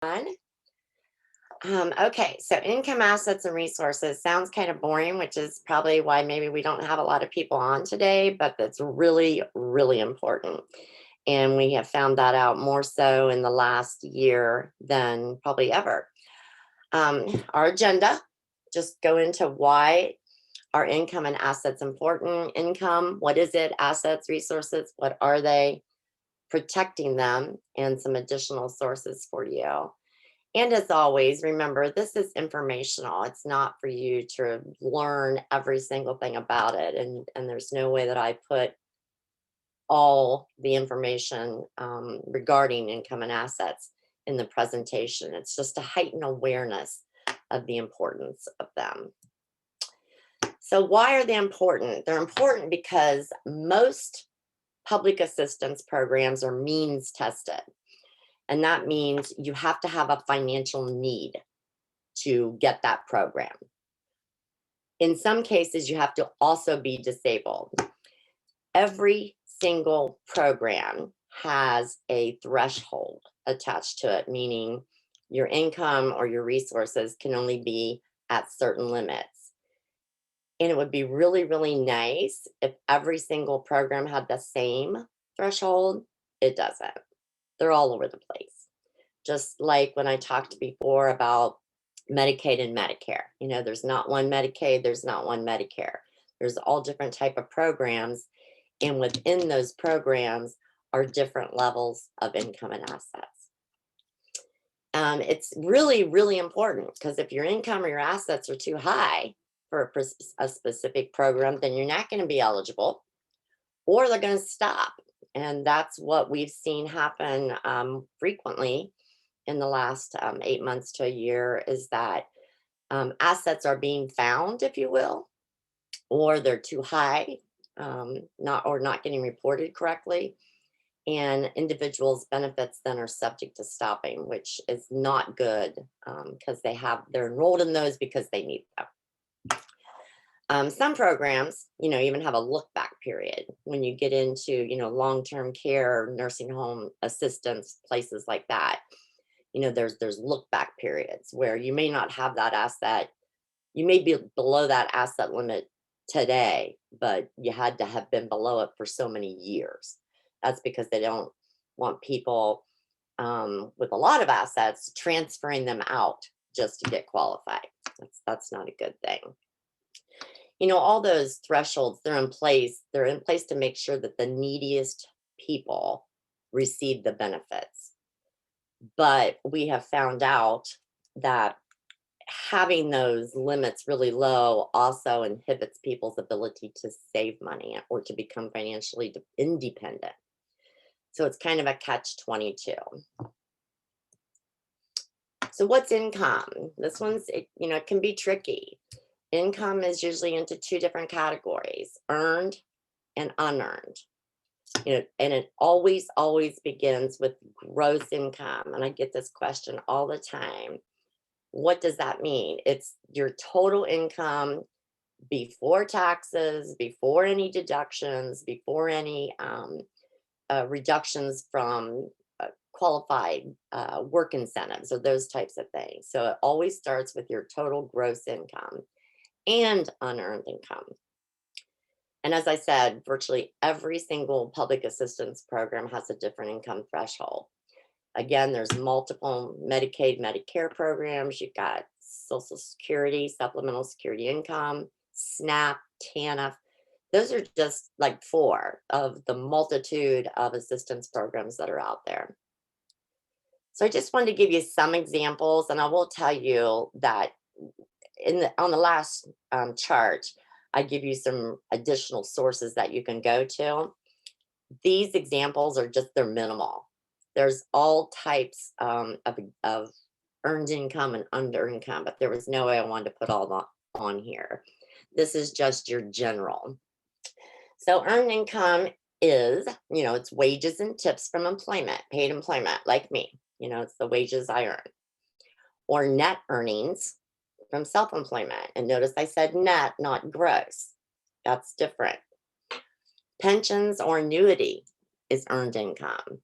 Fun. Okay, so income, assets, and resources sounds kind of boring, which is probably why maybe we don't have a lot of people on today, but that's really, really important. And we have found that out more so in the last year than probably ever. Our agenda, just go into why are income and assets important. Income, what is it? Assets, resources, what are they? Protecting them, and some additional sources for you. And as always, remember, this is informational. It's not for you to learn every single thing about it. And there's no way that I put all the information regarding income and assets in the presentation. It's just to heighten awareness of the importance of them. So, why are they important? They're important because most public assistance programs are means tested. And that means you have to have a financial need to get that program. In some cases, you have to also be disabled. Every single program has a threshold attached to it, meaning your income or your resources can only be at certain limits. And it would be really, really nice if every single program had the same threshold. It doesn't. They're all over the place. Just like when I talked before about Medicaid and Medicare. There's not one Medicaid, there's not one Medicare. There's all different type of programs, and within those programs are different levels of income and assets. It's really, really important because if your income or your assets are too high for a specific program, then you're not going to be eligible, or they're going to stop. And that's what we've seen happen frequently in the last 8 months to a year, is that assets are being found, if you will, or they're too high, not getting reported correctly, and individuals' benefits then are subject to stopping, which is not good because they're enrolled in those because they need them. Some programs, even have a look back period when you get into, long-term care, nursing home assistance, places like that. There's look back periods where you may not have that asset. You may be below that asset limit today, but you had to have been below it for so many years. That's because they don't want people with a lot of assets transferring them out just to get qualified. That's not a good thing. All those thresholds, they're in place. They're in place to make sure that the neediest people receive the benefits. But we have found out that having those limits really low also inhibits people's ability to save money or to become financially independent. So it's kind of a catch-22. So what's income? This it can be tricky. Income is usually into two different categories: earned and unearned. And it always, always begins with gross income. And I get this question all the time. What does that mean? It's your total income before taxes, before any deductions, before any reductions from qualified work incentives or those types of things. So it always starts with your total gross income and unearned income. And as I said, virtually every single public assistance program has a different income threshold. Again, there's multiple Medicaid, Medicare programs. You've got Social Security, Supplemental Security Income, SNAP, TANF. Those are just like 4 of the multitude of assistance programs that are out there. So I just wanted to give you some examples, and I will tell you that on the last chart, I give you some additional sources that you can go to. These examples are they're minimal. There's all types of earned income and unearned income, but there was no way I wanted to put all that on here. This is just your general. So earned income is, it's wages and tips from employment, paid employment, like me. It's the wages I earn. Or net earnings from self-employment. And notice I said net, not gross. That's different. Pensions or annuity is earned income.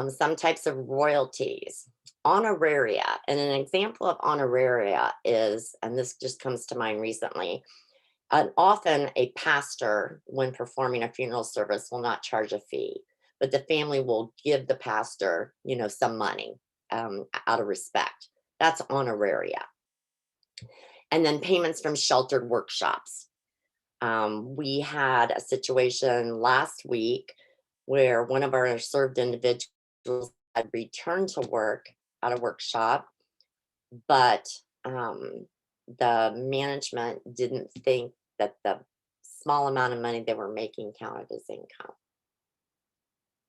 Some types of royalties, honoraria. And an example of honoraria is, and this just comes to mind recently, often a pastor, when performing a funeral service, will not charge a fee, but the family will give the pastor, some money out of respect. That's honoraria. And then payments from sheltered workshops. We had a situation last week where one of our served individuals had returned to work at a workshop, but the management didn't think that the small amount of money they were making counted as income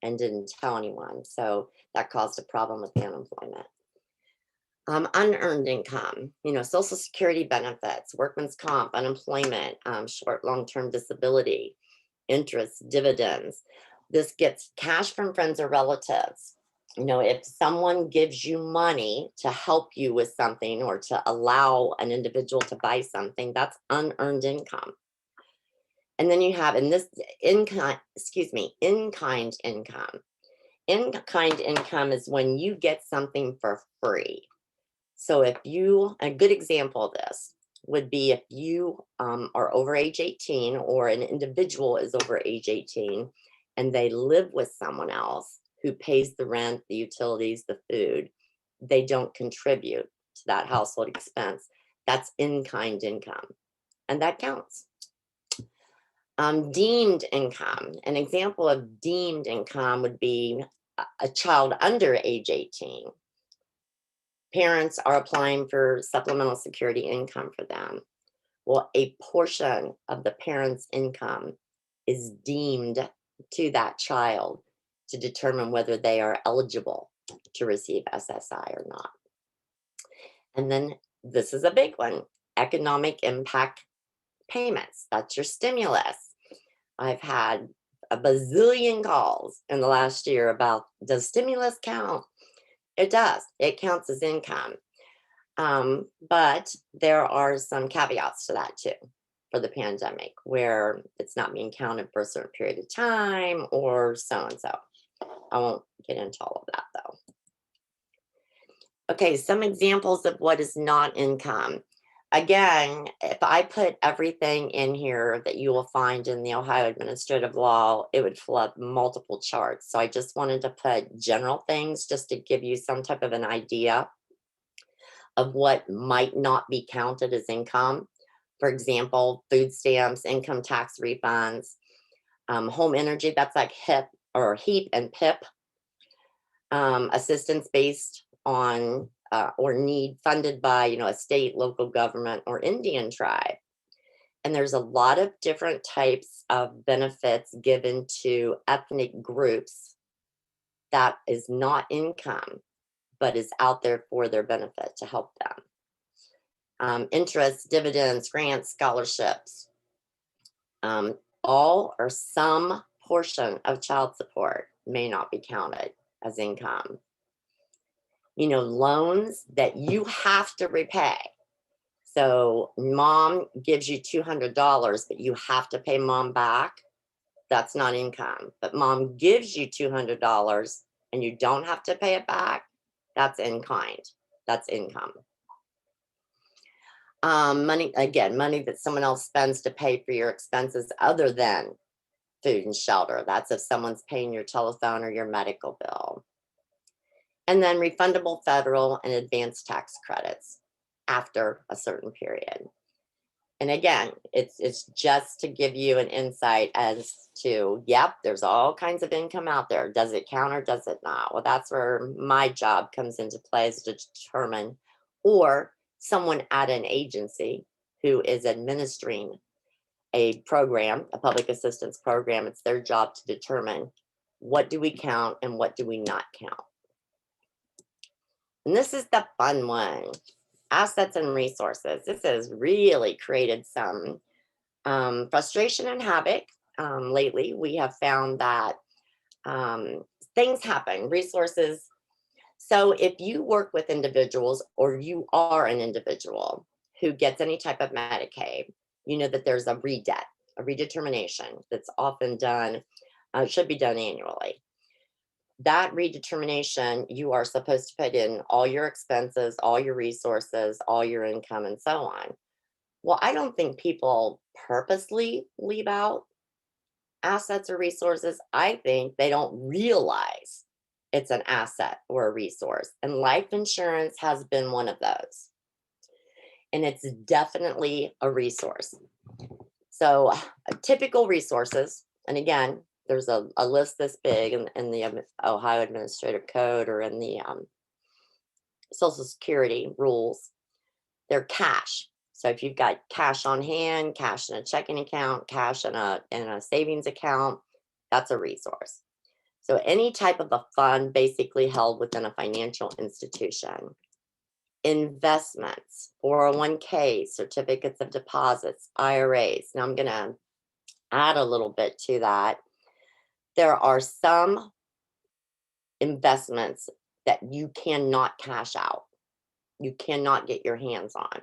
and didn't tell anyone. So that caused a problem with the unemployment. Unearned income, Social Security benefits, workman's comp, unemployment, short, long-term disability, interest, dividends. This gets cash from friends or relatives. If someone gives you money to help you with something or to allow an individual to buy something, that's unearned income. And then you have, in this in-kind income. In-kind income is when you get something for free. So a good example of this would be if you are over age 18 or an individual is over age 18 and they live with someone else who pays the rent, the utilities, the food, they don't contribute to that household expense. That's in-kind income, and that counts. Deemed income. An example of deemed income would be a child under age 18. Parents are applying for supplemental security income for them. Well, a portion of the parent's income is deemed to that child to determine whether they are eligible to receive SSI or not. And then this is a big one, economic impact payments. That's your stimulus. I've had a bazillion calls in the last year about, does stimulus count? It does. It counts as income. But there are some caveats to that too for the pandemic, where it's not being counted for a certain period of time or so and so. I won't get into all of that though. Okay, some examples of what is not income. Again, if I put everything in here that you will find in the Ohio Administrative Law, it would fill up multiple charts. So I just wanted to put general things just to give you some type of an idea of what might not be counted as income. For example, food stamps, income tax refunds, home energy, that's like HIP or HEAP and PIP, assistance based on or need funded by, a state, local government, or Indian tribe. And there's a lot of different types of benefits given to ethnic groups that is not income, but is out there for their benefit to help them. Interest, dividends, grants, scholarships, all or some portion of child support may not be counted as income. Loans that you have to repay. So mom gives you $200, but you have to pay mom back. That's not income. But mom gives you $200 and you don't have to pay it back. That's in kind. That's income. Money that someone else spends to pay for your expenses other than food and shelter. That's if someone's paying your telephone or your medical bill. And then refundable federal and advanced tax credits after a certain period. And again, it's just to give you an insight as to, yep, there's all kinds of income out there. Does it count or does it not? Well, that's where my job comes into play, is to determine, or someone at an agency who is administering a program, a public assistance program, it's their job to determine what do we count and what do we not count. And this is the fun one, assets and resources. This has really created some frustration and havoc. Lately, we have found that things happen, resources. So if you work with individuals or you are an individual who gets any type of Medicaid, you know that there's a redetermination that's often done, should be done annually. that redetermination, you are supposed to put in all your expenses, all your resources, all your income, and so on. Well, I don't think people purposely leave out assets or resources. I think they don't realize it's an asset or a resource. And life insurance has been one of those. And it's definitely a resource. So, typical resources, and again, there's a list this big in the Ohio Administrative Code or in the Social Security rules. They're cash. So if you've got cash on hand, cash in a checking account, cash in a savings account, that's a resource. So any type of a fund basically held within a financial institution. Investments, 401k, certificates of deposits, IRAs. Now I'm going to add a little bit to that. There are some investments that you cannot cash out. You cannot get your hands on.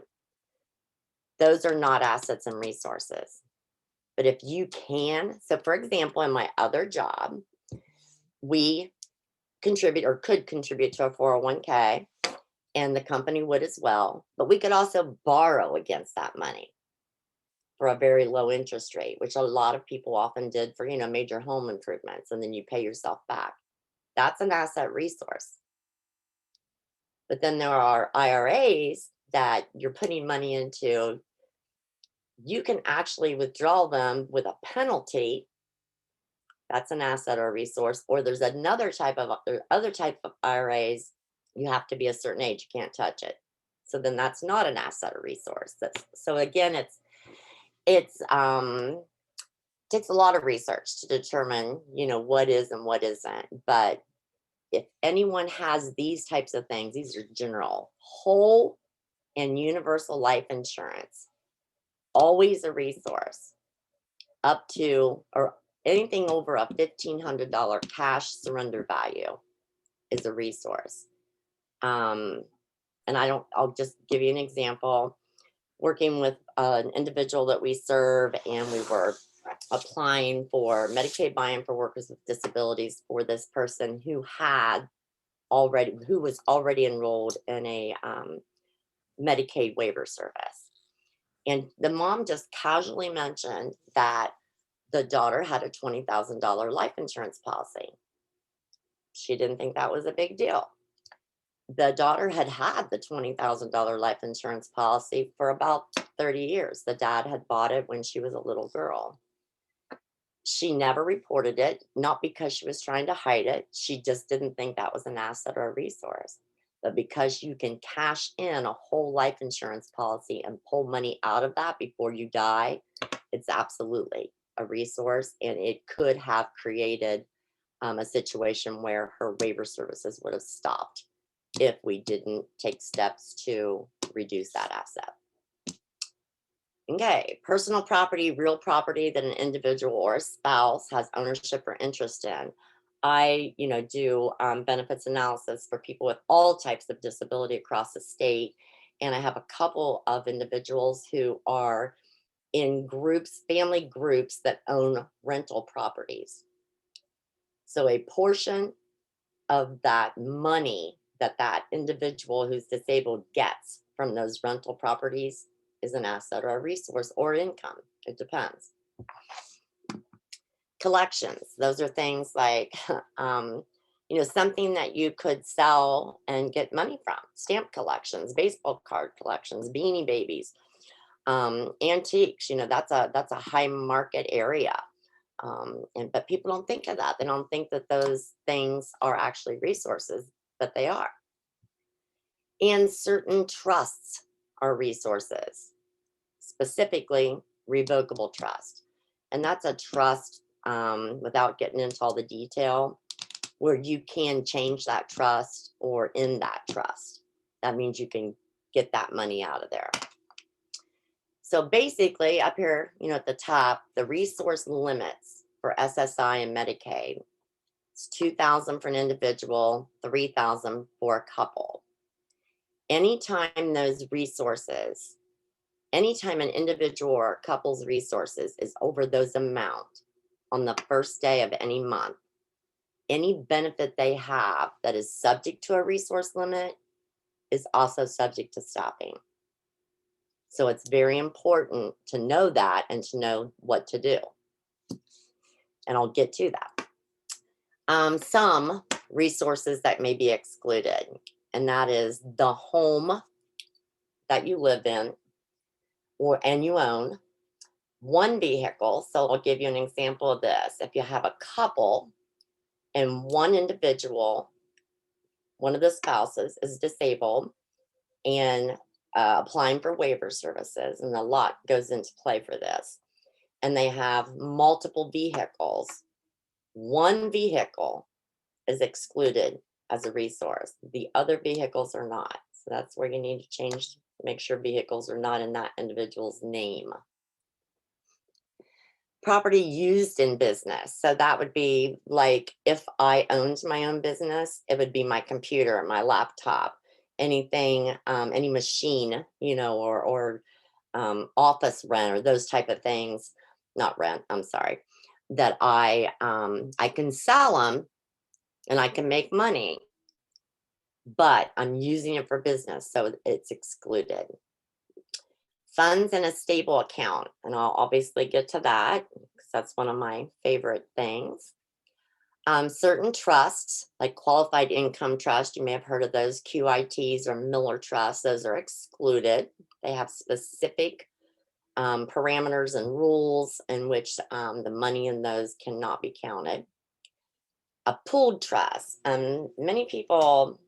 Those are not assets and resources. But if you can, so for example, in my other job, we contribute or could contribute to a 401k, and the company would as well. But we could also borrow against that money for a very low interest rate, which a lot of people often did for, major home improvements, and then you pay yourself back. That's an asset resource. But then there are IRAs that you're putting money into. You can actually withdraw them with a penalty. That's an asset or resource. Or there's another type of other type of IRAs. You have to be a certain age. You can't touch it. So then that's not an asset or resource. So again, it's takes a lot of research to determine, what is and what isn't. But if anyone has these types of things, these are general, whole and universal life insurance, always a resource, up to or anything over a $1,500 cash surrender value is a resource. And I'll just give you an example. Working with an individual that we serve, and we were applying for Medicaid buy-in for workers with disabilities for this person who was already enrolled in a Medicaid waiver service. And the mom just casually mentioned that the daughter had a $20,000 life insurance policy. She didn't think that was a big deal. The daughter had the $20,000 life insurance policy for about 30 years. The dad had bought it when she was a little girl. She never reported it, not because she was trying to hide it. She just didn't think that was an asset or a resource. But because you can cash in a whole life insurance policy and pull money out of that before you die, it's absolutely a resource. And it could have created a situation where her waiver services would have stopped if we didn't take steps to reduce that asset. Okay, personal property, real property that an individual or a spouse has ownership or interest in. I, do benefits analysis for people with all types of disability across the state. And I have a couple of individuals who are in groups, family groups that own rental properties. So a portion of that money that individual who's disabled gets from those rental properties is an asset or a resource or income. It depends. Collections, those are things like something that you could sell and get money from. Stamp collections, baseball card collections, beanie babies, antiques. That's a high market area. But people don't think of that. They don't think that those things are actually resources, but they are. And certain trusts are resources, specifically revocable trust. And that's a trust, without getting into all the detail, where you can change that trust or end that trust. That means you can get that money out of there. So basically, up here, at the top, the resource limits for SSI and Medicaid. It's $2,000 for an individual, $3,000 for a couple. Anytime an individual or a couple's resources is over those amount on the first day of any month, any benefit they have that is subject to a resource limit is also subject to stopping. So it's very important to know that and to know what to do. And I'll get to that. Some resources that may be excluded, and that is the home that you live in and you own, one vehicle. So I'll give you an example of this. If you have a couple and one individual, one of the spouses is disabled and applying for waiver services, and a lot goes into play for this, and they have multiple vehicles, one vehicle is excluded as a resource. The other vehicles are not. So that's where you need to change, make sure vehicles are not in that individual's name. Property used in business. So that would be like if I owned my own business, it would be my computer, my laptop, anything, any machine, or office rent or those type of things. Not rent, I'm sorry. That I can sell them and I can make money, but I'm using it for business, so it's excluded. Funds in a stable account, and I'll obviously get to that because that's one of my favorite things. Certain trusts, like qualified income trust, you may have heard of those, QITs or Miller trusts, those are excluded. They have specific parameters and rules in which the money in those cannot be counted. A pooled trust, many people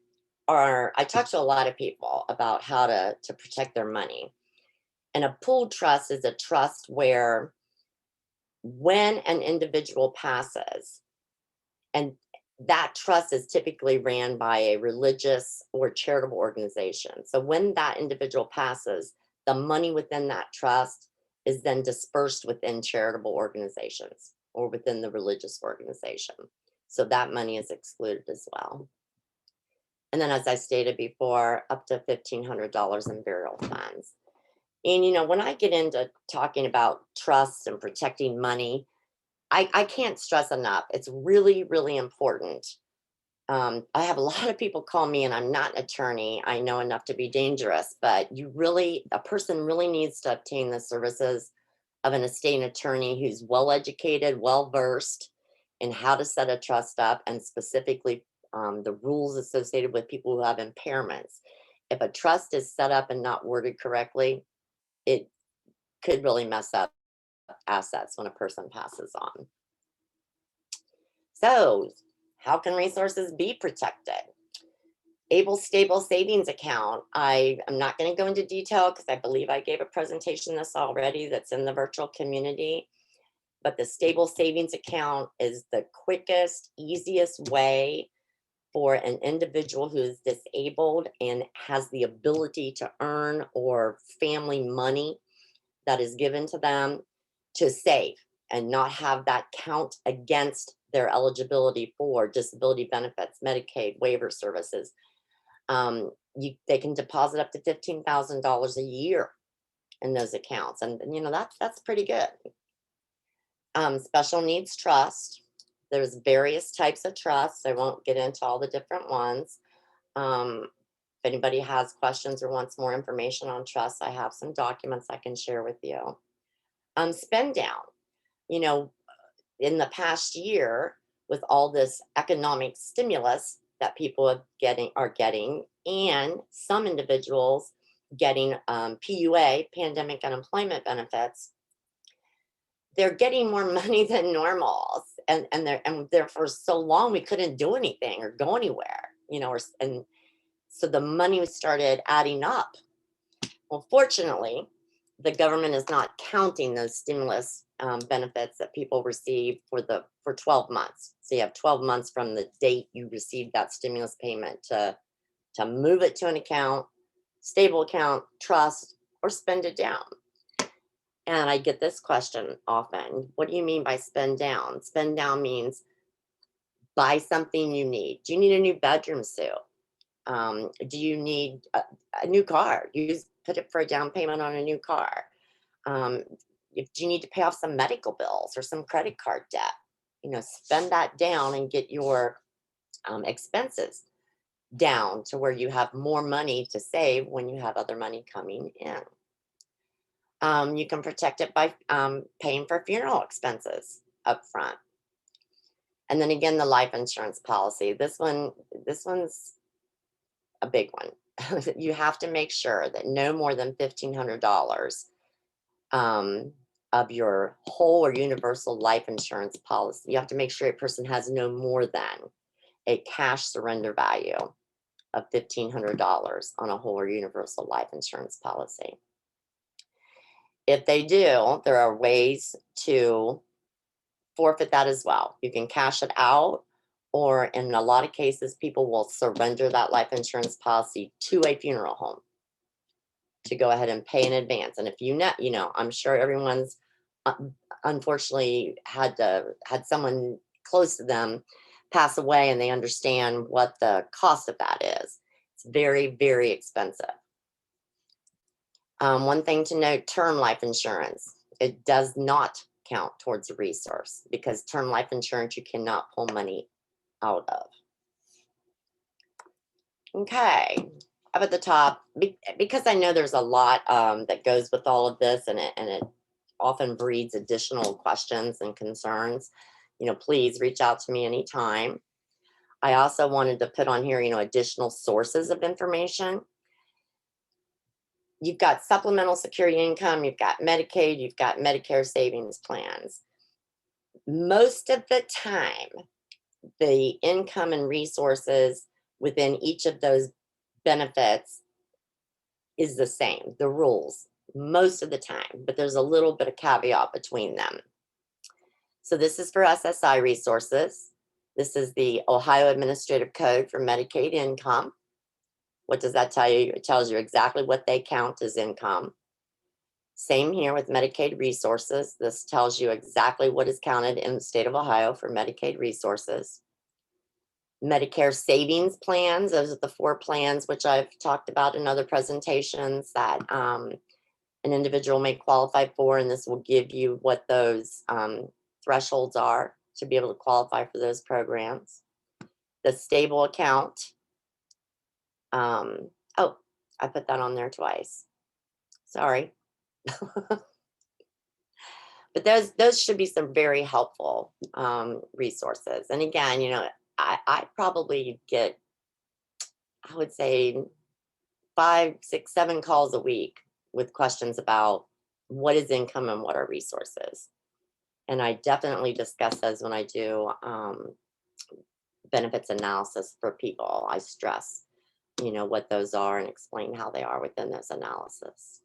I talk to a lot of people about how to protect their money. And a pooled trust is a trust where when an individual passes, and that trust is typically ran by a religious or charitable organization. So when that individual passes, the money within that trust is then dispersed within charitable organizations or within the religious organization. So that money is excluded as well. And then, as I stated before, up to $1,500 in burial funds. And, when I get into talking about trusts and protecting money, I can't stress enough. It's really, really important. I have a lot of people call me, and I'm not an attorney. I know enough to be dangerous, but a person really needs to obtain the services of an estate attorney who's well educated, well versed in how to set a trust up, and specifically the rules associated with people who have impairments. If a trust is set up and not worded correctly, it could really mess up assets when a person passes on. So, how can resources be protected? Able stable savings account. I am not going to go into detail because I believe I gave a presentation this already that's in the virtual community. But the stable savings account is the quickest, easiest way for an individual who is disabled and has the ability to earn or family money that is given to them to save and not have that count against their eligibility for disability benefits, Medicaid, waiver services. They can deposit up to $15,000 a year in those accounts, and that's pretty good. Special needs trust. There's various types of trusts. I won't get into all the different ones. If anybody has questions or wants more information on trusts, I have some documents I can share with you. Spend down. You know, in the past year, with all this economic stimulus that people are getting, and some individuals getting PUA, pandemic unemployment benefits, they're getting more money than normal, and they're for so long we couldn't do anything or go anywhere, and so the money started adding up. Well, fortunately, the government is not counting those stimulus benefits that people receive for 12 months. So you have 12 months from the date you received that stimulus payment to move it to an account, stable account, trust, or spend it down. And I get this question often. What do you mean by spend down? Spend down means buy something you need. Do you need a new bedroom suit? Do you need a new car? Put it for a down payment on a new car. Do you need to pay off some medical bills or some credit card debt? spend that down and get your expenses down to where you have more money to save when you have other money coming in. You can protect it by paying for funeral expenses up front. And then again, the life insurance policy. This one's a big one. You have to make sure that no more than $1,500 um, of your whole or universal life insurance policy. You have to make sure a person has no more than a cash surrender value of $1,500 on a whole or universal life insurance policy. If they do, there are ways to forfeit that as well. You can cash it out, or in a lot of cases, people will surrender that life insurance policy to a funeral home to go ahead and pay in advance. And if I'm sure everyone's uh, unfortunately had someone close to them pass away, and they understand what the cost of that is. It's very, very expensive. One thing to note, term life insurance, it does not count towards a resource, because term life insurance you cannot pull money out of. Okay, up at the top, because I know there's a lot that goes with all of this, and it often breeds additional questions and concerns. Please reach out to me anytime. I also wanted to put on here, additional sources of information. You've got supplemental security income, you've got Medicaid, you've got Medicare savings plans. Most of the time, the income and resources within each of those benefits is the same, the rules, most of the time, but there's a little bit of caveat between them. So this is for SSI resources. This is the Ohio Administrative Code for Medicaid income. What does that tell you? It tells you exactly what they count as income. Same here with Medicaid resources. This tells you exactly what is counted in the state of Ohio for Medicaid resources. Medicare savings plans, those are the 4 plans which I've talked about in other presentations that an individual may qualify for, and this will give you what those thresholds are to be able to qualify for those programs. The stable account, oh, I put that on there twice. Sorry. But those should be some very helpful resources. And again, I probably get, I would say, 5, 6, 7 calls a week with questions about what is income and what are resources. And I definitely discuss those when I do benefits analysis for people. I stress, what those are and explain how they are within those analysis.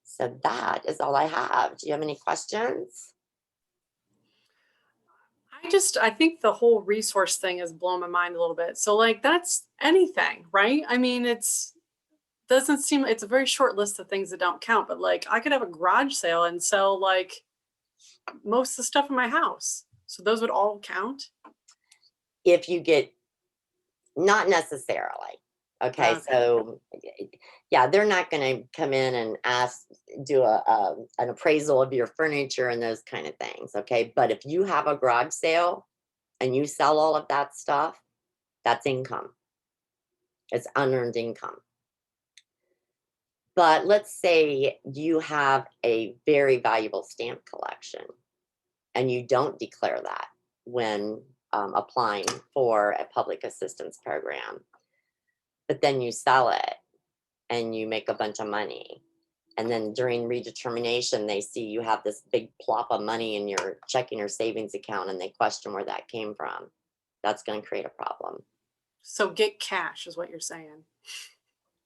So that is all I have. Do you have any questions? I think the whole resource thing has blown my mind a little bit. So like that's anything, right? I mean, doesn't seem it's a very short list of things that don't count, but like I could have a garage sale and sell like most of the stuff in my house. So those would all count? If you get, not necessarily. Okay, so yeah, they're not going to come in and do an appraisal of your furniture and those kind of things. Okay, but if you have a garage sale and you sell all of that stuff, that's income. It's unearned income. But let's say you have a very valuable stamp collection and you don't declare that when applying for a public assistance program, but then you sell it and you make a bunch of money. And then during redetermination, they see you have this big plop of money in your checking or savings account and they question where that came from. That's going to create a problem. So get cash is what you're saying.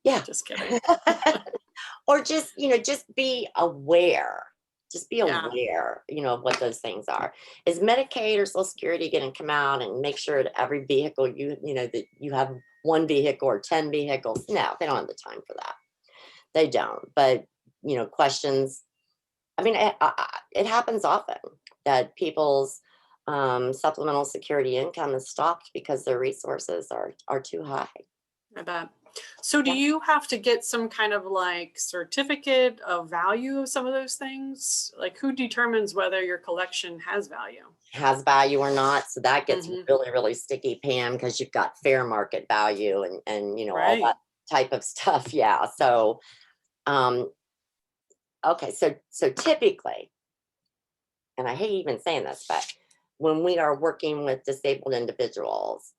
Yeah. Just kidding. Or just be aware. Just be aware, of what those things are. Is Medicaid or Social Security going to come out and make sure that every vehicle that you have one vehicle or 10 vehicles? No, they don't have the time for that. They don't. But questions. I mean, it happens often that people's supplemental security income is stopped because their resources are too high. I bet. So do Yeah. you have to get some kind of like certificate of value of some of those things? Like who determines whether your collection has value? Has value or not. So that gets Hmm. really, really sticky, Pam, because you've got fair market value and all that Right. type of stuff. Yeah. So um okay, so typically, and I hate even saying this, but when we are working with disabled individuals,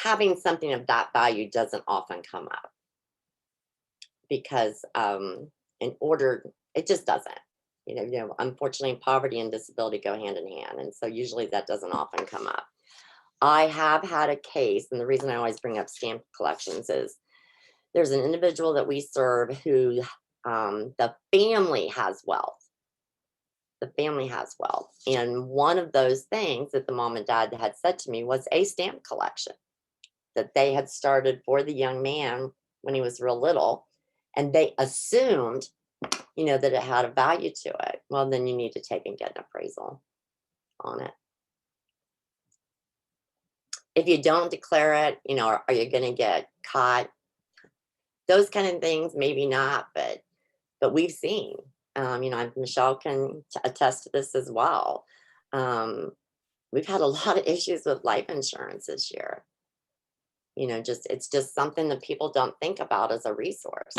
having something of that value doesn't often come up because in order it just doesn't. Unfortunately, poverty and disability go hand in hand, and so usually that doesn't often come up. I have had a case, and the reason I always bring up stamp collections is there's an individual that we serve who the family has wealth. The family has wealth. And one of those things that the mom and dad had said to me was a stamp collection that they had started for the young man when he was real little. And they assumed, that it had a value to it. Well, then you need to take and get an appraisal on it. If you don't declare it, are you going to get caught? Those kind of things, maybe not, but we've seen. Michelle can attest to this as well. Um, we've had a lot of issues with life insurance this year. It's just something that people don't think about as a resource.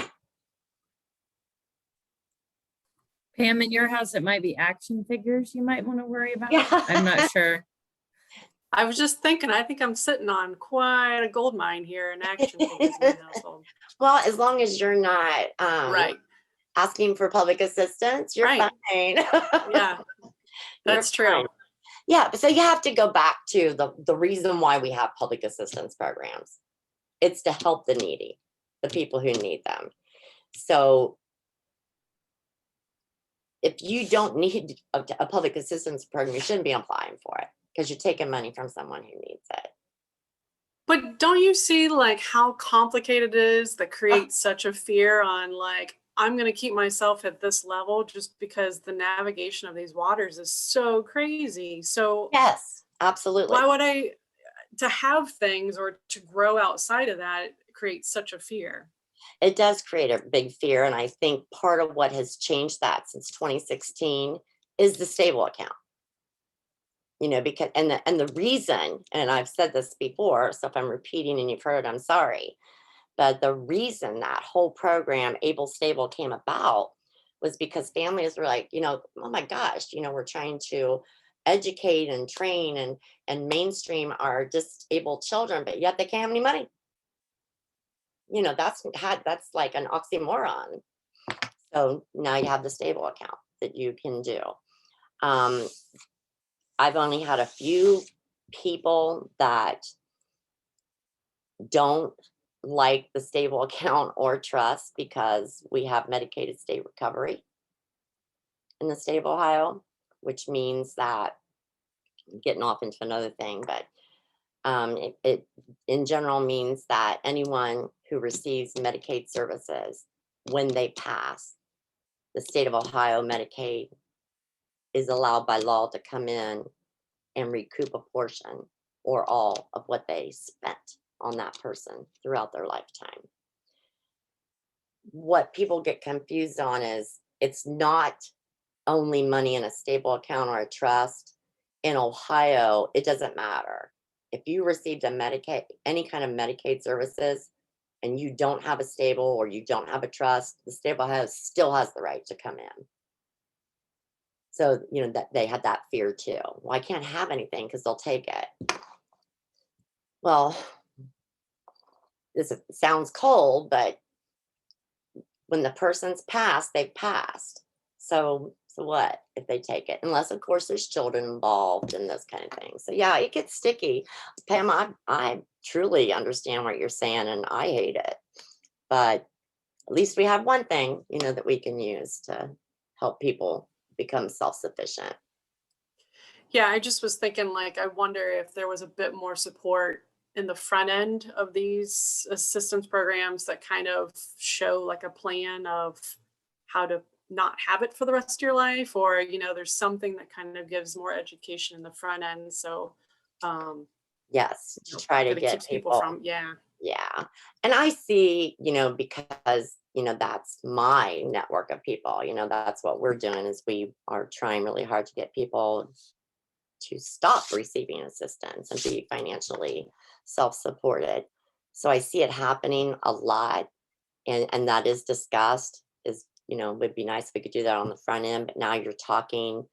Pam, in your house, it might be action figures you might want to worry about. Yeah. I'm not sure. I was just thinking, I think I'm sitting on quite a gold mine here in action figures in my household. Well, as long as you're not Right. asking for public assistance, you're Right. fine. Yeah, that's true. Fine. Yeah, so you have to go back to the reason why we have public assistance programs. It's to help the needy, the people who need them. So if you don't need a public assistance program, you shouldn't be applying for it because you're taking money from someone who needs it. But don't you see like how complicated it is that creates such a fear on like, I'm going to keep myself at this level just because the navigation of these waters is so crazy. So Yes, absolutely. why would to have things or to grow outside of that, it creates such a fear. It does create a big fear. And I think part of what has changed that since 2016 is the stable account. Because and the reason, and I've said this before, so if I'm repeating and you've heard, I'm sorry. But the reason that whole program, Able Stable, came about was because families were like, oh my gosh, we're trying to educate and train and mainstream our disabled children, but yet they can't have any money. That's like an oxymoron. So now you have the stable account that you can do. I've only had a few people that don't like the stable account or trust because we have Medicaid state recovery in the state of Ohio, which means that getting off into another thing, but it in general means that anyone who receives Medicaid services when they pass the state of Ohio Medicaid is allowed by law to come in and recoup a portion or all of what they spent on that person throughout their lifetime. What people get confused on is it's not only money in a stable account or a trust. In Ohio, it doesn't matter. If you received a Medicaid, any kind of Medicaid services, and you don't have a stable or you don't have a trust, the state of Ohio still has the right to come in. So, that they had that fear too. Well, I can't have anything because they'll take it. Well, sounds cold, but when the person's passed, they've passed. So what if they take it? Unless, of course, there's children involved and this kind of thing. So yeah, it gets sticky. Pam, I truly understand what you're saying, and I hate it. But at least we have one thing, that we can use to help people become self-sufficient. Yeah, I just was thinking like, I wonder if there was a bit more support in the front end of these assistance programs that kind of show like a plan of how to not have it for the rest of your life, or there's something that kind of gives more education in the front end, so Yes, to try to that it get keeps people people. from, yeah. Yeah. And I see, because, that's my network of people, that's what we're doing is we are trying really hard to get people to stop receiving assistance and be financially self-supported. So I see it happening a lot, and that is discussed is, would be nice if we could do that on the front end, but now you're talking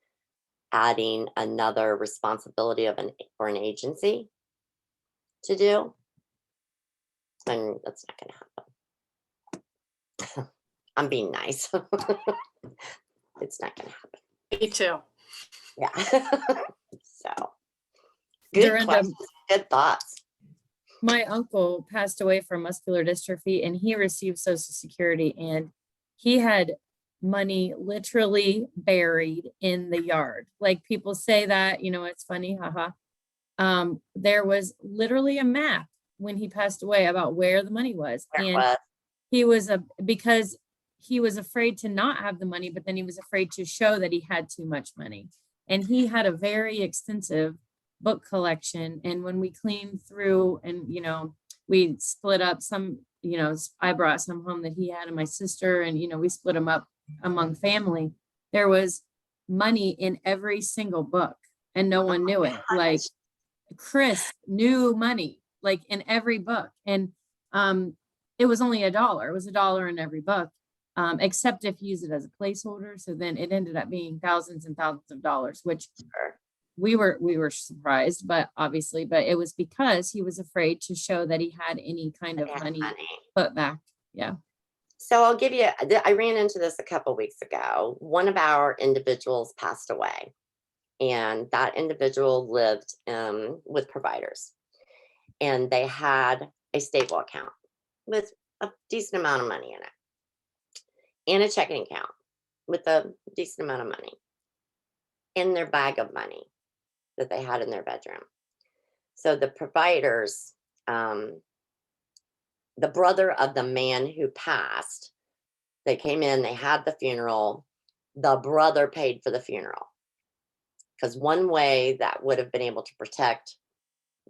adding another responsibility for an agency to do, and that's not going to happen. I'm being nice. It's not going to happen. Me too. Yeah. So good Dorinda, questions, good thoughts. my uncle passed away from muscular dystrophy and he received Social Security, and he had money literally buried in the yard. Like people say that, it's funny, haha. There was literally a map when he passed away about where the money was. There it And was. he was because he was afraid to not have the money, but then he was afraid to show that he had too much money. And he had a very extensive book collection. And when we cleaned through and, we split up some, I brought some home that he had and my sister, and, we split them up among family. There was money in every single book and no one knew it. Like Chris knew money, like in every book. And it was only $1. It was $1 in every book, except if you use it as a placeholder. So then it ended up being thousands and thousands of dollars, which we were surprised, but it was because he was afraid to show that he had any kind of money put back. Yeah. So I'll give you, I ran into this a couple weeks ago. One of our individuals passed away, and that individual lived with providers, and they had a stable account with a decent amount of money in it, and a checking account with a decent amount of money in their bag of money that they had in their bedroom. So the providers, the brother of the man who passed, they came in, they had the funeral. The brother paid for the funeral, because one way that would have been able to protect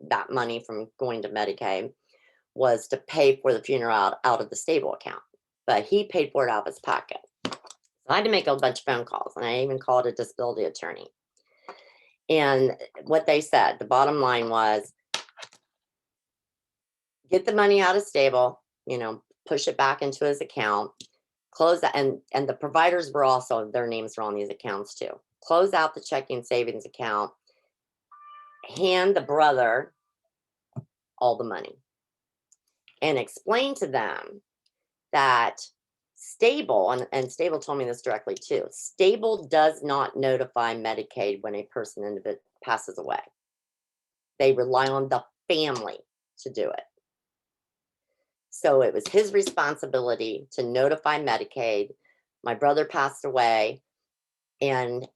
that money from going to Medicaid was to pay for the funeral out of the stable account. But he paid for it out of his pocket. So I had to make a bunch of phone calls, and I even called a disability attorney. And what they said, the bottom line was, get the money out of stable, push it back into his account, close that. And the providers were also, their names were on these accounts too. Close out the checking savings account, hand the brother all the money, and explain to them that Stable, and Stable told me this directly too, Stable does not notify Medicaid when a person passes away. They rely on the family to do it. So it was his responsibility to notify Medicaid. My brother passed away, and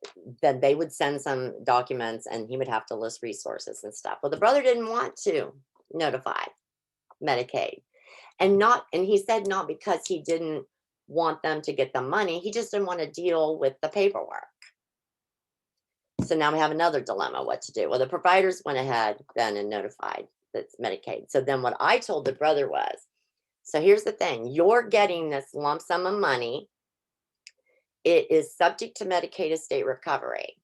then they would send some documents and he would have to list resources and stuff. Well, the brother didn't want to notify Medicaid, and he said not because he didn't want them to get the money, he just didn't want to deal with the paperwork. So now we have another dilemma, what to do. Well, the providers went ahead then and notified that's Medicaid. So then what I told the brother was, so here's the thing, you're getting this lump sum of money. It is subject to Medicaid estate recovery.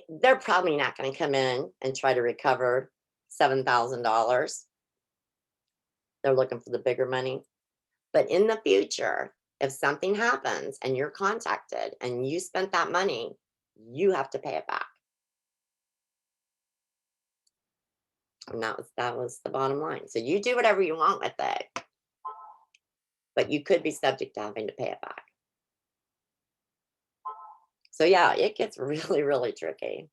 They're probably not going to come in and try to recover $7,000. They're looking for the bigger money. But in the future, if something happens and you're contacted and you spent that money, you have to pay it back. And that was the bottom line. So you do whatever you want with it, but you could be subject to having to pay it back. So yeah, it gets really, really tricky.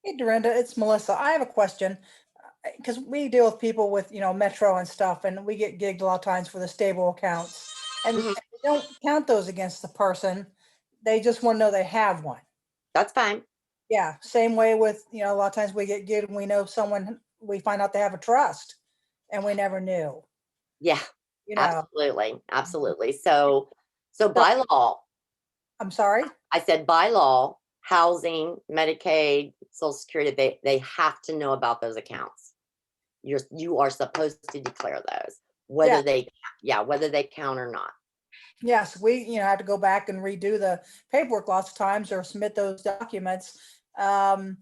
Hey, Dorinda, it's Melissa. I have a question, because we deal with people with, Metro and stuff, and we get gigged a lot of times for the stable accounts. And Mhm. we don't count those against the person. They just want to know they have one. That's fine. Yeah, same way with, a lot of times we get gigged and we know someone, we find out they have a trust and we never knew. Yeah, You know, absolutely. Absolutely. So by law, I'm sorry. I said by law, housing, Medicaid, Social Security, they have to know about those accounts. You are supposed to declare those, whether whether they count or not. Yes, we, have to go back and redo the paperwork lots of times or submit those documents, along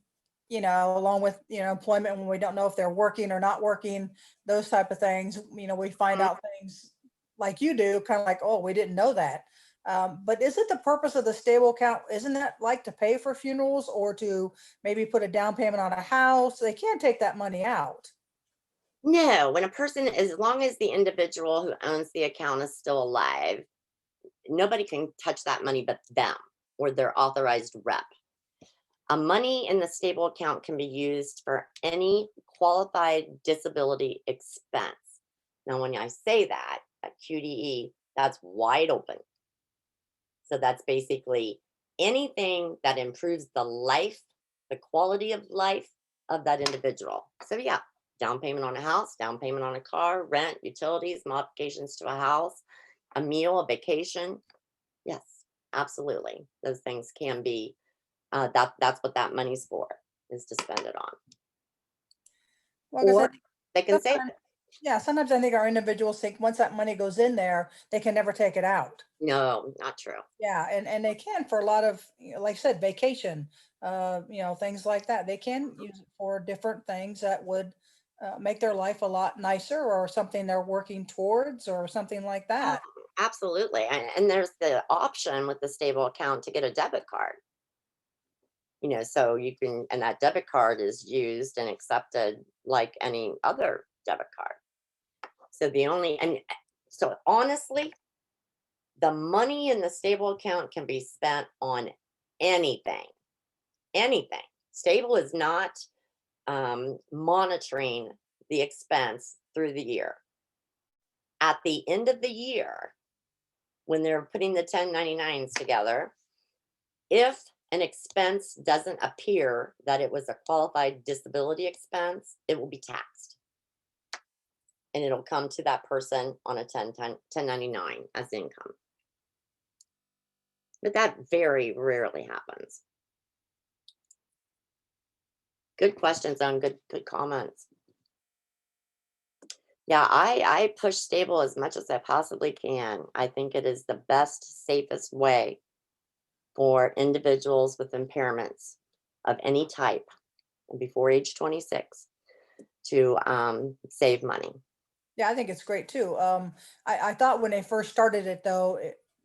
with, employment when we don't know if they're working or not working, those type of things. We find out things like you do, kind of like, oh, we didn't know that. But is it the purpose of the stable account? Isn't that like to pay for funerals or to maybe put a down payment on a house? They can't take that money out. No, when a person, as long as the individual who owns the account is still alive, nobody can touch that money but them or their authorized rep. Money in the stable account can be used for any qualified disability expense. Now, when I say that, at QDE, that's wide open. So that's basically anything that improves the quality of life of that individual. So yeah, down payment on a house, down payment on a car, rent, utilities, modifications to a house, a meal, a vacation. Yes, absolutely. Those things can be, that's what that money's for, is to spend it on. Well, 'cause Or they can save sometimes, it. yeah, sometimes I think our individuals think once that money goes in there, they can never take it out. No, not true. Yeah, and they can for a lot of, like I said, vacation, things like that. They can use it for different things that would make their life a lot nicer or something they're working towards or something like Oh, that. absolutely. And there's the option with the stable account to get a debit card. So you can, and that debit card is used and accepted like any other debit card. So honestly, the money in the stable account can be spent on anything, anything. Stable is not monitoring the expense through the year. At the end of the year, when they're putting the 1099s together, if an expense doesn't appear that it was a qualified disability expense, it will be taxed. And it'll come to that person on a 1099 as income. But that very rarely happens. Good questions on good comments. Yeah, I push stable as much as I possibly can. I think it is the best, safest way for individuals with impairments of any type and before age 26 to save money. Yeah, I think it's great too. I thought when they first started it though,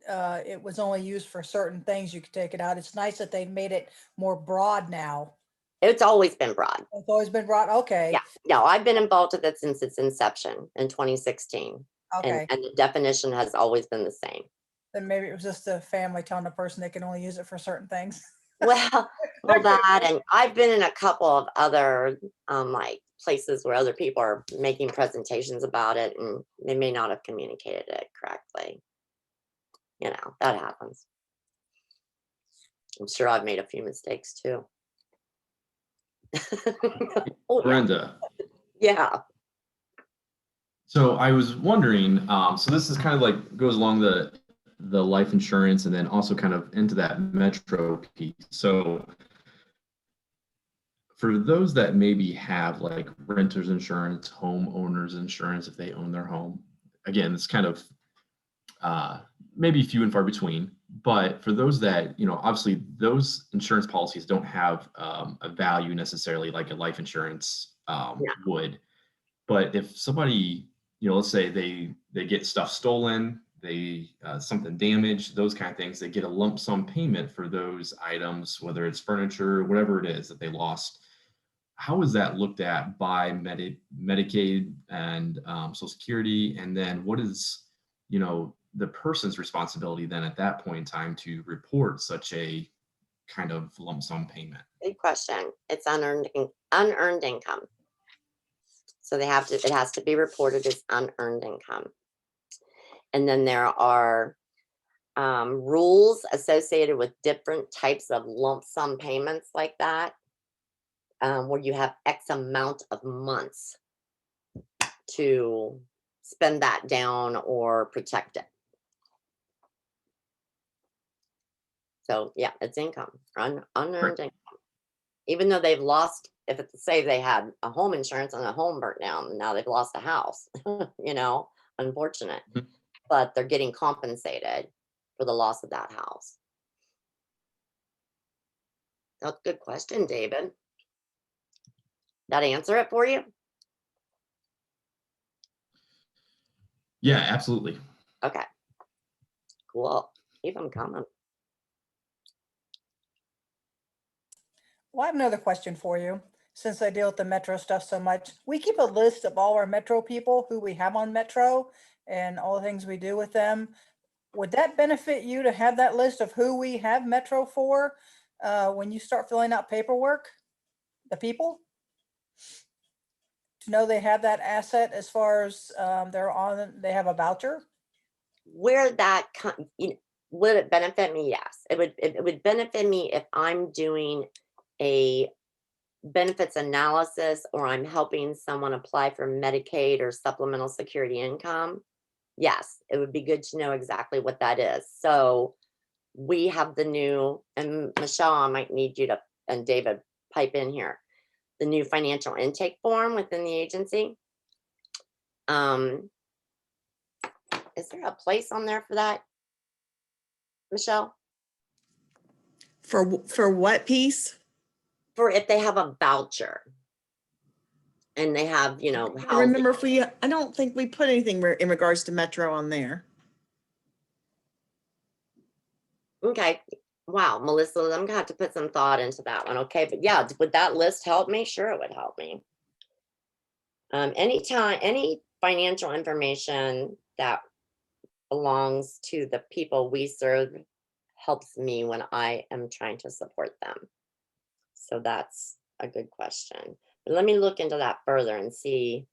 it was only used for certain things you could take it out. It's nice that they made it more broad now. It's always been broad. It's always been broad. Yeah. Okay. No, I've been involved with it since its inception in 2016. Okay. And the definition has always been the same. Then maybe it was just the family telling the person they can only use it for certain things. Well, that, and I've been in a couple of other like places where other people are making presentations about it, and they may not have communicated it correctly. That happens. I'm sure I've made a few mistakes too. Oh, yeah. Brenda, Yeah. so I was wondering, so this is kind of like goes along the life insurance and then also kind of into that metro piece. So for those that maybe have like renters insurance, homeowners insurance, if they own their home, again, it's kind of maybe few and far between. But for those that, obviously those insurance policies don't have a value necessarily like a life insurance would. But if somebody, let's say they get stuff stolen, they something damaged, those kind of things, they get a lump sum payment for those items, whether it's furniture, whatever it is that they lost. How is that looked at by Medicaid and Social Security? And then what is, the person's responsibility then at that point in time to report such a kind of lump sum payment? Good question. It's unearned income. So it has to be reported as unearned income. And then there are rules associated with different types of lump sum payments like that, where you have X amount of months to spend that down or protect it. So yeah, it's income, unearned Correct. income. Even though they've lost, if it's say they had a home insurance and a home burnt down, and now they've lost a house, unfortunate, Mhm. but they're getting compensated for the loss of that house. That's a good question, David. That answer it for you? Yeah, absolutely. Okay, cool. Keep them coming. Well, I have another question for you. Since I deal with the Metro stuff so much, we keep a list of all our Metro people who we have on Metro and all the things we do with them. Would that benefit you to have that list of who we have Metro for when you start filling out paperwork? The people? To know they have that asset as far as they have a voucher? Where that would it benefit me? Yes, it would benefit me if I'm doing a benefits analysis or I'm helping someone apply for Medicaid or supplemental security income. Yes, it would be good to know exactly what that is. So we have the new, and Michelle, I might need you to, and David, pipe in here, the new financial intake form within the agency. Is there a place on there for that, Michelle? For what piece? For if they have a voucher and they have, I housing. remember I don't think we put anything in regards to Metro on there. Okay. Wow, Melissa, I'm gonna have to put some thought into that one. Okay, but yeah, would that list help me? Sure, it would help me. Anytime, any financial information that belongs to the people we serve helps me when I am trying to support them. So that's a good question. But let me look into that further and see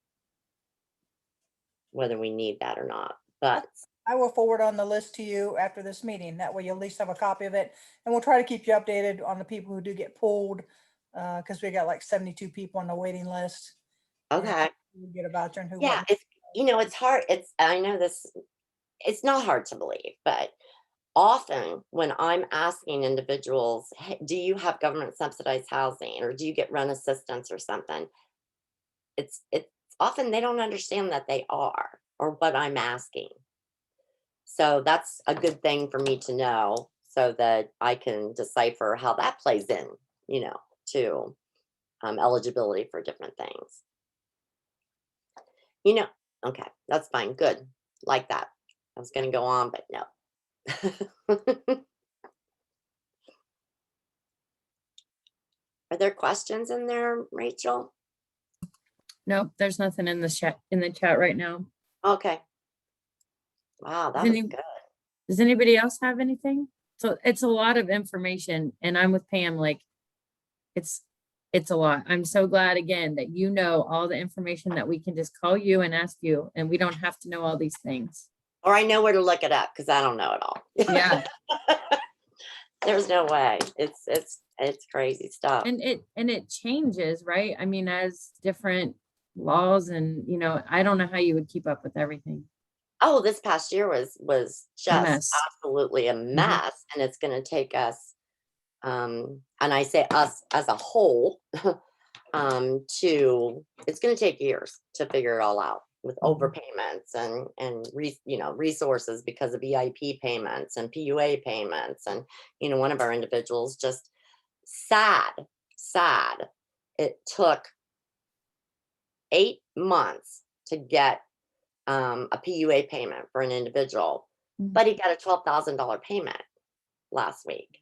whether we need that or not. But I will forward on the list to you after this meeting. That way you'll at least have a copy of it. And we'll try to keep you updated on the people who do get pulled, because we got like 72 people on the waiting list. okay. Who get a voucher and who Yeah, wouldn't. it's hard. I know this, it's not hard to believe, but often when I'm asking individuals, hey, do you have government subsidized housing or do you get rent assistance or something? It's often they don't understand that they are or what I'm asking. So that's a good thing for me to know so that I can decipher how that plays in, to eligibility for different things. Okay, that's fine. Good. Like that. I was going to go on, but no. Are there questions in there, Rachel? Nope, there's nothing in the chat right now. Okay. Wow, that was good. Does anybody else have anything? So it's a lot of information, and I'm with Pam, like it's a lot. I'm so glad again that you know all the information that we can just call you and ask you, and we don't have to know all these things. Or I know where to look it up because I don't know it all. Yeah. There's no way. It's crazy stuff. And it changes, right? I mean, as different laws and I don't know how you would keep up with everything. Oh, this past year was just mess. absolutely a mess, and it's going to take us, and I say us as a whole, it's going to take years to figure it all out with overpayments and resources because of EIP payments and PUA payments, and one of our individuals just sad. It took 8 months to get a PUA payment for an individual, but he got a $12,000 payment last week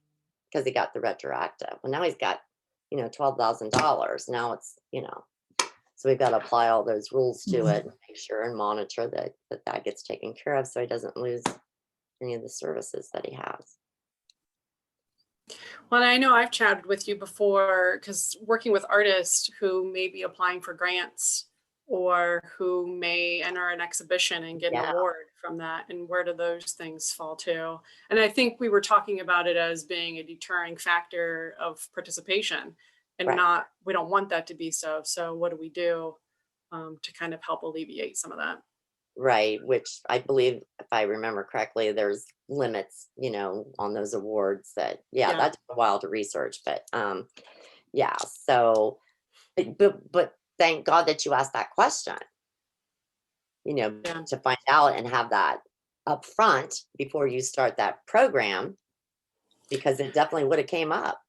because he got the retroactive. Well, now he's got, $12,000. Now it's, so we've got to apply all those rules to it and make sure and monitor that gets taken care of so he doesn't lose any of the services that he has. Well, I know I've chatted with you before because working with artists who may be applying for grants or who may enter an exhibition and get an award from that. And where do those things fall to? And I think we were talking about it as being a deterring factor of participation and we don't want that to be so. So what do we do to kind of help alleviate some of that? right, which I believe, if I remember correctly, there's limits, on those awards that, yeah, Yeah. that took a while to research, but, yeah, so, but thank God that you asked that question, Yeah. to find out and have that up front before you start that program, because it definitely would have came up.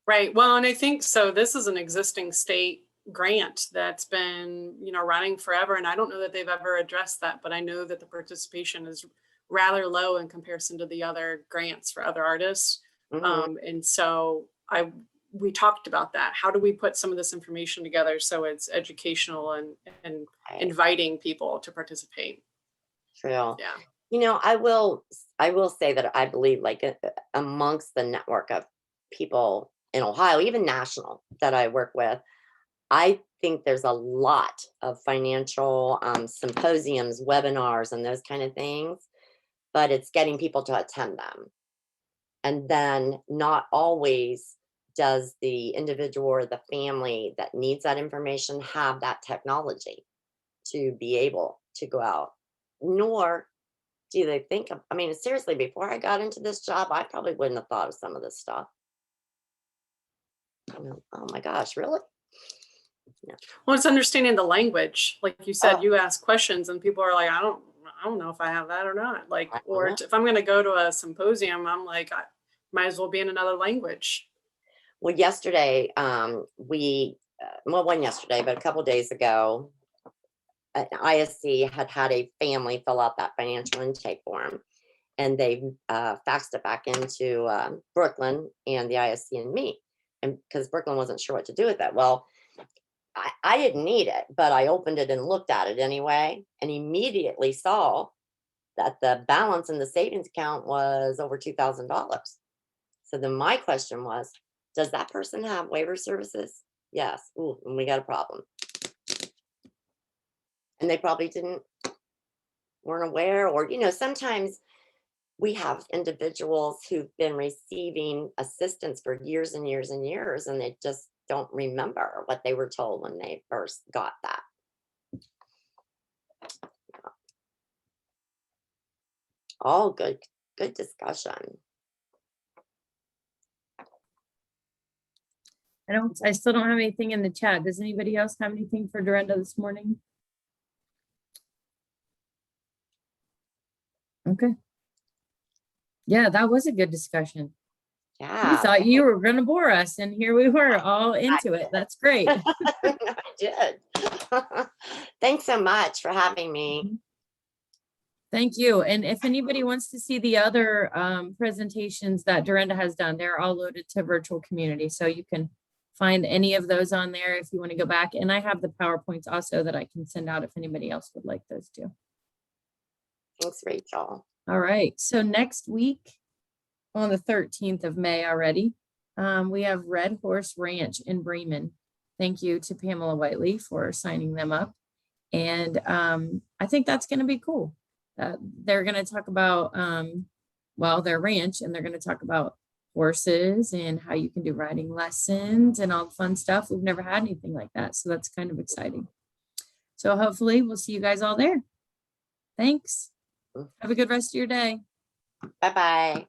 Right. Well, and I think so. This is an existing state grant that's been, running forever. And I don't know that they've ever addressed that, but I know that the participation is rather low in comparison to the other grants for other artists. Mhm. And so we talked about that. How do we put some of this information together so it's educational and Right. inviting people to participate? True. Yeah. I will say that I believe, like, amongst the network of people in Ohio, even national, that I work with, I think there's a lot of financial symposiums, webinars, and those kind of things, but it's getting people to attend them. And then not always does the individual or the family that needs that information have that technology to be able to go out, nor do they think of, I mean, seriously, before I got into this job, I probably wouldn't have thought of some of this stuff. Oh my gosh, really? Well, it's understanding the language. Like you said, Oh, you ask questions and people are like, I don't know if I have that or not. Like, I don't or know. if I'm going to go to a symposium, I'm like, I might as well be in another language. Well, yesterday, one yesterday, but a couple days ago, an ISC had a family fill out that financial intake form, and they faxed it back into Brooklyn and the ISC and me, and because Brooklyn wasn't sure what to do with it. Well, I didn't need it, but I opened it and looked at it anyway, and immediately saw that the balance in the savings account was over $2,000. So then my question was, does that person have waiver services? Yes. Ooh, and we got a problem. And they probably weren't aware, or, sometimes we have individuals who've been receiving assistance for years and years and years, and they just don't remember what they were told when they first got that. All good discussion. I still don't have anything in the chat. Does anybody else have anything for Dorinda this morning? Okay. Yeah, that was a good discussion. We Yeah. thought you were going to bore us, and here we were all into it. That's great. I did. Thanks so much for having me. Thank you. And if anybody wants to see the other presentations that Dorinda has done, they're all loaded to virtual community. So you can find any of those on there if you want to go back. And I have the PowerPoints also that I can send out if anybody else would like those too. Thanks, Rachel. All right. So next week, on the 13th of May already, we have Red Horse Ranch in Bremen. Thank you to Pamela Whiteley for signing them up. And I think that's going to be cool. They're going to talk about, their ranch, and they're going to talk about horses and how you can do riding lessons and all the fun stuff. We've never had anything like that. So that's kind of exciting. So hopefully we'll see you guys all there. Thanks. Have a good rest of your day. Bye-bye.